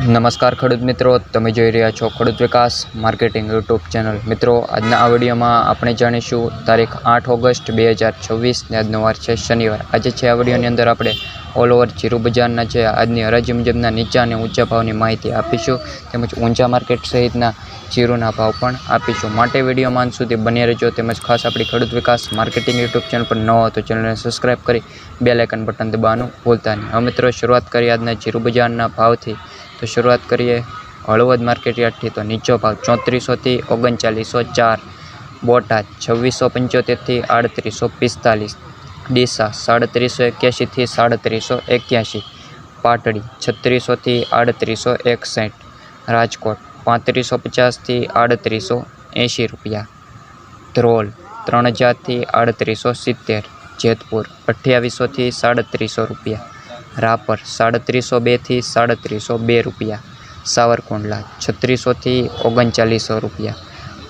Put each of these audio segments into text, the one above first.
નમસ્કાર ખેડૂત મિત્રો, તમે જોઈ રહ્યા છો ખેડૂત વિકાસ માર્કેટિંગ યુટ્યુબ ચેનલ. મિત્રો, આજના આ વિડીયોમાં આપણે જાણીશું તારીખ 8 ઓગસ્ટ 2026 ને આજનો વાર છે શનિવાર. આજે છે આ વિડીયોની અંદર આપણે ઓલ ઓવર જીરું બજારના છે આજની હરાજી મુજબના નીચા અને ઊંચા ભાવની માહિતી આપીશું, તેમજ ઊંચા માર્કેટ સહિતના જીરુના ભાવ પણ આપીશું. માટે વિડીયોમાં અંત સુધી બન્યા રહેજો. તેમજ ખાસ આપણી ખેડૂત વિકાસ માર્કેટિંગ યુટ્યુબ ચેનલ પર ન હોય તો ચેનલને સબસ્ક્રાઈબ કરી બેલ આઇકન બટન દબાવવાનું ભૂલતા નહીં. હવે મિત્રો, શરૂઆત કરીએ આજના જીરું બજારના ભાવથી. તો શરૂઆત કરીએ હળવદ માર્કેટયાર્ડથી. તો નીચો ભાવ 3400 થી 3904, બોટાદ 2675 થી 3845, ડીસા 3781 થી 3781, પાટડી 3600 થી 3861, રાજકોટ 3550 થી 3880 રૂપિયા, ધ્રોલ 3000 થી 3870, જેતપુર 2800 થી 3700 રૂપિયા, રાપર 3702 થી 3702 રૂપિયા, સાવરકુંડલા 3600 થી 3900 રૂપિયા,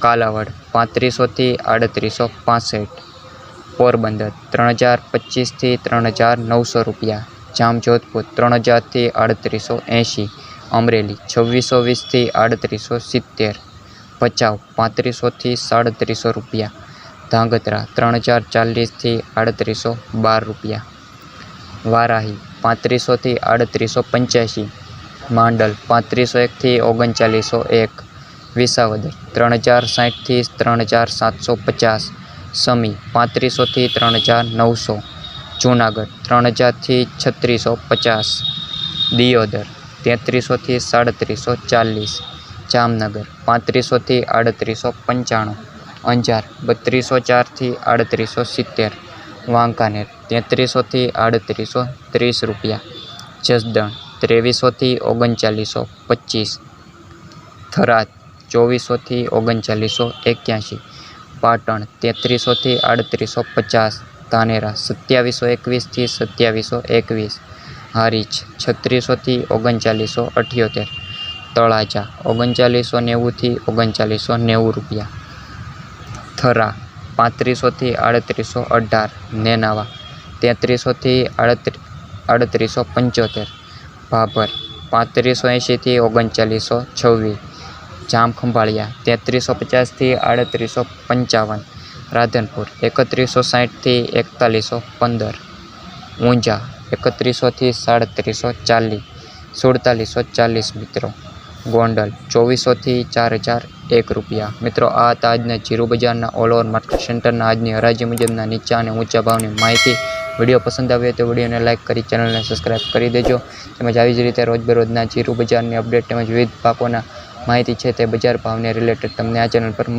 કાલાવડ 3500 થી 3865, પોરબંદર 3025 થી 3900 રૂપિયા, જામજોધપુર 3000 થી 3880, અમરેલી 2620 થી 3870, ભચાઉ 3500 થી 3700 રૂપિયા, ધાંગધ્રા 3040 થી 3812 રૂપિયા, વારાહી 3500 થી 3885, માંડલ 3501 થી 3901, વિસાવદર 3060 થી 3750, સમી 3500 થી 3900, જૂનાગઢ 3000 થી 3650, દિયોદર 3300 થી 3740, જામનગર 3500 થી 3895, અંજાર 3204 થી 3870, વાંકાનેર 3300 થી 3830 રૂપિયા, જસદણ 2300 થી 3925, થરાદ 2400 થી 3981, પાટણ 3300 થી 3850, ધાનેરા 2721 થી 2721, હારીજ 3600 થી 3978, તળાજા 3990 થી 3990 રૂપિયા, થરા 3500 થી 3818, નેનાવા 3300 થી 3875, ભાભર 3580 થી 3926, જામખંભાળિયા 3350 થી 3855, રાધનપુર 3160 થી 4115, ઊંઝા 3100 થી 3740, 4740 મિત્રો, ગોંડલ 2400 થી 4001 રૂપિયા. મિત્રો, આ હતા આજના જીરું બજારના ઓલ ઓવર માર્કેટ સેન્ટરના આજની હરાજી મુજબના નીચા અને ઊંચા ભાવની માહિતી. વિડીયો પસંદ આવ્યો તો વિડીયોને લાઇક કરી ચેનલને સબસ્ક્રાઈબ કરી દેજો. તેમજ આવી જ રીતે રોજબરોજના જીરું બજારની અપડેટ તેમજ વિવિધ પાકોના માહિતી છે તે બજાર ભાવને રિલેટેડ તમને આ ચેનલ પર મળશે.